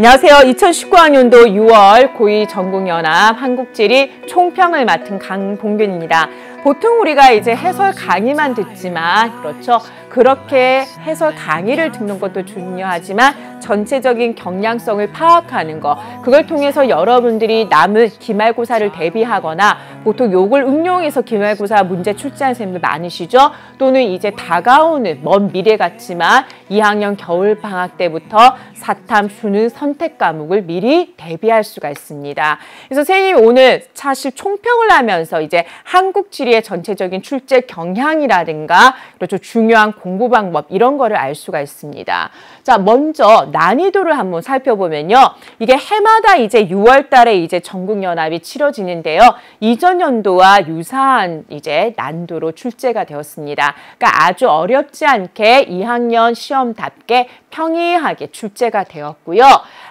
안녕하세요. 2019학년도 6월 고2 전국연합 한국지리 총평을 맡은 강봉균입니다. 보통 우리가 이제 해설 강의만 듣지만 그렇죠. 그렇게 해설 강의를 듣는 것도 중요하지만 전체적인 경량성을 파악하는 거, 그걸 통해서 여러분들이 남은 기말고사를 대비하거나 보통 요걸 응용해서 기말고사 문제 출제하는 선생님들 많으시죠? 또는 이제 다가오는 먼 미래 같지만 2학년 겨울방학 때부터 사탐, 수능 선택 과목을 미리 대비할 수가 있습니다. 그래서 선생님이 오늘 사실 총평을 하면서 이제 한국지리의 전체적인 출제 경향이라든가 그렇죠, 중요한 공부 방법 이런 거를 알 수가 있습니다. 자, 먼저 난이도를 한번 살펴보면요. 이게 해마다 이제 6월 달에 이제 전국연합이 치러지는데요. 이전 연도와 유사한 이제 난도로 출제가 되었습니다. 그러니까 아주 어렵지 않게 2학년 시험답게 평이하게 출제가 되었고요.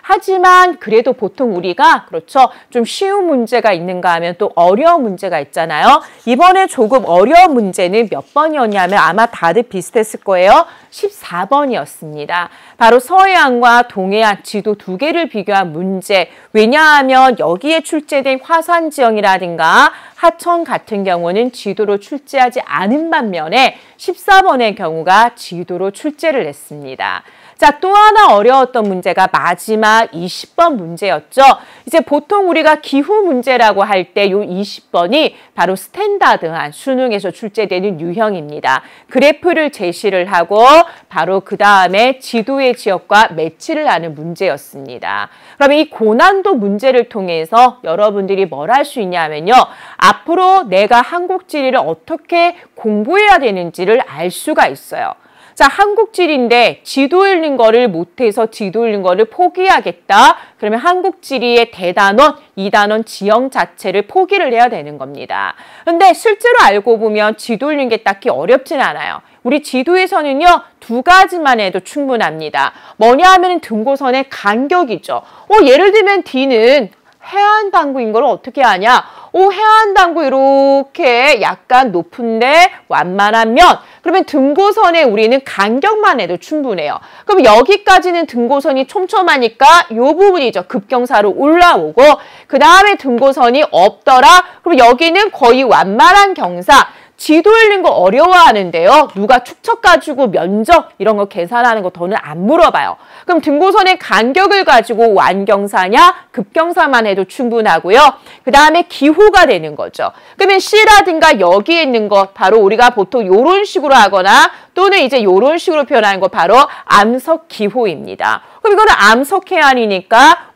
하지만 그래도 보통 우리가 그렇죠, 좀 쉬운 문제가 있는가 하면 또 어려운 문제가 있잖아요. 이번에 조금 어려운 문제는 몇 번이었냐면 아마 다들 비슷했을 거예요. 14번이었습니다. 바로 서해안과 동해안 지도 두 개를 비교한 문제. 왜냐하면 여기에 출제된 화산 지형이라든가 하천 같은 경우는 지도로 출제하지 않은 반면에 14번의 경우가 지도로 출제를 했습니다. 자, 또 하나 어려웠던 문제가 마지막 20번 문제였죠. 이제 보통 우리가 기후 문제라고 할 때 요 20번이 바로 스탠다드한 수능에서 출제되는 유형입니다. 그래프를 제시를 하고 바로 그 다음에 지도의 지역과 매치를 하는 문제였습니다. 그러면 이 고난도 문제를 통해서 여러분들이 뭘 할 수 있냐면요. 앞으로 내가 한국지리를 어떻게 공부해야 되는지를 알 수가 있어요. 자, 한국지리인데 지도 읽는 거를 못해서 지도 읽는 거를 포기하겠다. 그러면 한국지리의 대단원, 2단원 지형 자체를 포기를 해야 되는 겁니다. 근데 실제로 알고 보면 지도 읽는 게 딱히 어렵진 않아요. 우리 지도에서는요, 두 가지만 해도 충분합니다. 뭐냐 하면 등고선의 간격이죠. 예를 들면 D는 해안당구인 걸 어떻게 아냐? 해안당구 이렇게 약간 높은데 완만한 면. 그러면 등고선에 우리는 간격만 해도 충분해요. 그럼 여기까지는 등고선이 촘촘하니까 이 부분이죠. 급경사로 올라오고 그 다음에 등고선이 없더라. 그럼 여기는 거의 완만한 경사. 지도 읽는 거 어려워하는데요. 누가 축척 가지고 면적 이런 거 계산하는 거 더는 안 물어봐요. 그럼 등고선의 간격을 가지고 완경사냐 급경사만 해도 충분하고요. 그 다음에 기호가 되는 거죠. 그러면 C라든가 여기에 있는 것 바로 우리가 보통 이런 식으로 하거나 또는 이제 이런 식으로 표현하는 거 바로 암석기호입니다. 그럼 이거는 암석해안이니까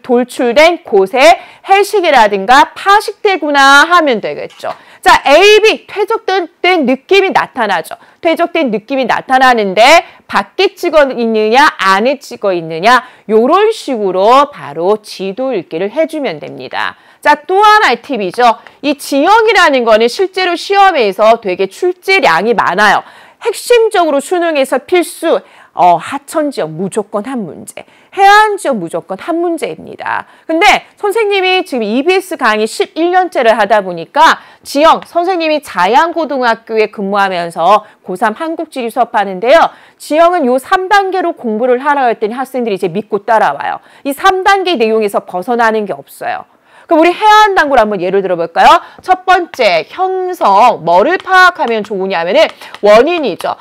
돌출된 곳에 해식이라든가 파식되구나 하면 되겠죠. 자, A, B 퇴적된 느낌이 나타나죠. 퇴적된 느낌이 나타나는데 밖에 찍어 있느냐 안에 찍어 있느냐 이런 식으로 바로 지도 읽기를 해주면 됩니다. 자, 또 하나의 팁이죠. 이 지형이라는 거는 실제로 시험에서 되게 출제량이 많아요. 핵심적으로 수능에서 필수 하천지역 무조건 한 문제, 해안지역 무조건 한 문제입니다. 근데 선생님이 지금 EBS 강의 11년째를 하다 보니까 지형, 선생님이 자양고등학교에 근무하면서 고3 한국지리 수업하는데요. 지형은 요 3단계로 공부를 하라고 했더니 학생들이 이제 믿고 따라와요. 이 3단계 내용에서 벗어나는 게 없어요. 그럼 우리 해안당구를 한번 예를 들어볼까요? 첫 번째, 형성. 뭐를 파악하면 좋으냐면은 원인이죠.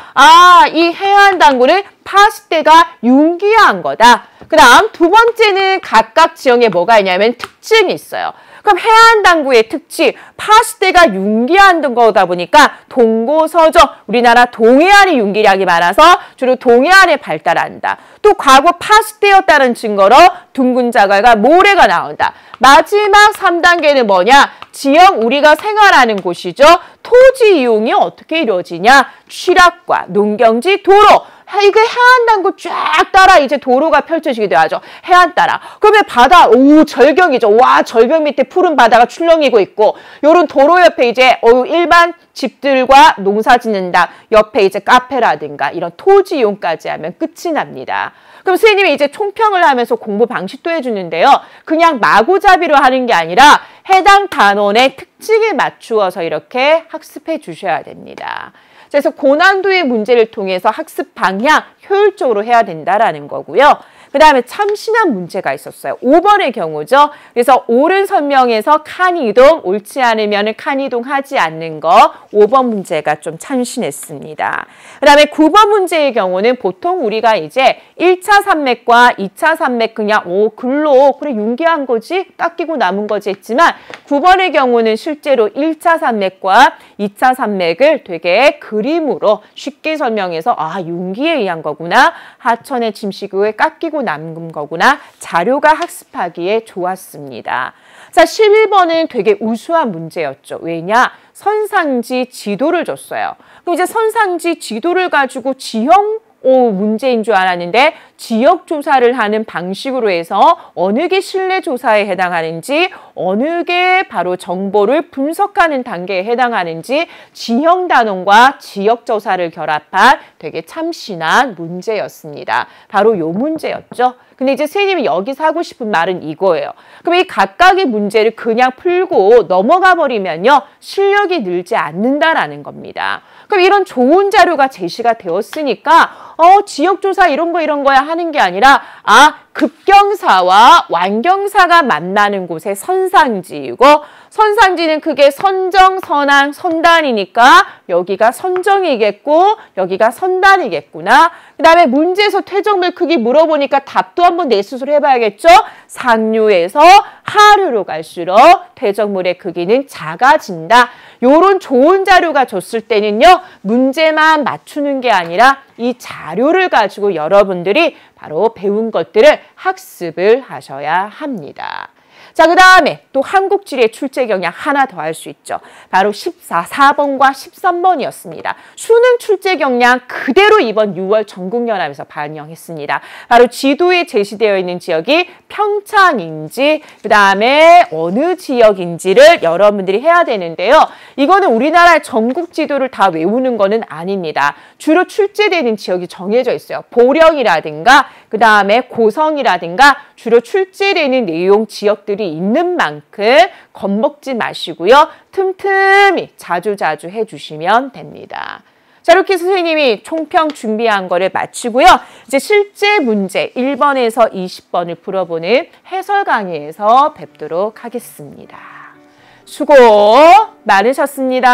이 해안당구는 파식대가 융기한 거다. 그 다음 두 번째는 각각 지형에 뭐가 있냐면 특징이 있어요. 그럼 해안당구의 특징, 파식대가 융기한 거다 보니까 동고서적, 우리나라 동해안이 융기량이 많아서 주로 동해안에 발달한다. 또 과거 파식대였다는 증거로 둥근 자갈과 모래가 나온다. 마지막 3단계는 뭐냐? 지형, 우리가 생활하는 곳이죠. 토지 이용이 어떻게 이루어지냐? 취락과 농경지, 도로. 이게 해안당구 쫙 따라 이제 도로가 펼쳐지기도 하죠. 해안 따라. 그러면 바다, 절경이죠. 와, 절경 밑에 푸른 바다가 출렁이고 있고, 요런 도로 옆에 이제 일반 집들과 농사 짓는다. 옆에 이제 카페라든가 이런 토지 이용까지 하면 끝이 납니다. 그럼 선생님이 이제 총평을 하면서 공부 방식도 해주는데요. 그냥 마구잡이로 하는 게 아니라 해당 단원의 특징에 맞추어서 이렇게 학습해 주셔야 됩니다. 그래서 고난도의 문제를 통해서 학습 방향 효율적으로 해야 된다라는 거고요. 그 다음에 참신한 문제가 있었어요. 5번의 경우죠. 그래서 옳은 설명에서 칸이동, 옳지 않으면 칸이동 하지 않는 거 5번 문제가 좀 참신했습니다. 그 다음에 9번 문제의 경우는 보통 우리가 이제 1차 산맥과 2차 산맥 그냥 글로 그래 융기한 거지 깎이고 남은 거지 했지만 9번의 경우는 실제로 1차 산맥과 2차 산맥을 되게 그림으로 쉽게 설명해서 융기에 의한 거구나. 하천의 침식에 깎이고 남은 거구나. 자료가 학습하기에 좋았습니다. 자, 11번은 되게 우수한 문제였죠. 왜냐? 선상지 지도를 줬어요. 그럼 이제 선상지 지도를 가지고 지형 문제인 줄 알았는데 지역 조사를 하는 방식으로 해서 어느 게 실내 조사에 해당하는지 어느 게 바로 정보를 분석하는 단계에 해당하는지 지형 단원과 지역 조사를 결합한 되게 참신한 문제였습니다. 바로 요 문제였죠. 근데 이제 선생님이 여기서 하고 싶은 말은 이거예요. 그럼 이 각각의 문제를 그냥 풀고 넘어가 버리면요. 실력이 늘지 않는다라는 겁니다. 그럼 이런 좋은 자료가 제시가 되었으니까 지역조사 이런 거야 하는 게 아니라 급경사와 완경사가 만나는 곳에 선상지이고 선상지는 그게 선정, 선항, 선단이니까 여기가 선정이겠고 여기가 선단이겠구나. 그 다음에 문제에서 퇴적물 크기 물어보니까 답도 한번 내 스스로 해봐야겠죠. 상류에서 하류로 갈수록 퇴적물의 크기는 작아진다. 요런 좋은 자료가 줬을 때는요. 문제만 맞추는 게 아니라 이 자료를 가지고 여러분들이 바로 배운 것들을 학습을 하셔야 합니다. 자, 그 다음에 또 한국지리의 출제 경향 하나 더 할 수 있죠. 바로 4번과 13번이었습니다. 수능 출제 경향 그대로 이번 6월 전국연합에서 반영했습니다. 바로 지도에 제시되어 있는 지역이 평창인지 그 다음에 어느 지역인지를 여러분들이 해야 되는데요. 이거는 우리나라의 전국 지도를 다 외우는 거는 아닙니다. 주로 출제되는 지역이 정해져 있어요. 보령이라든가 그 다음에 고성이라든가 주로 출제되는 내용 지역들이 있는 만큼 겁먹지 마시고요. 틈틈이 자주 해주시면 됩니다. 자, 이렇게 선생님이 총평 준비한 거를 마치고요. 이제 실제 문제 1번에서 20번을 풀어보는 해설 강의에서 뵙도록 하겠습니다. 수고 많으셨습니다.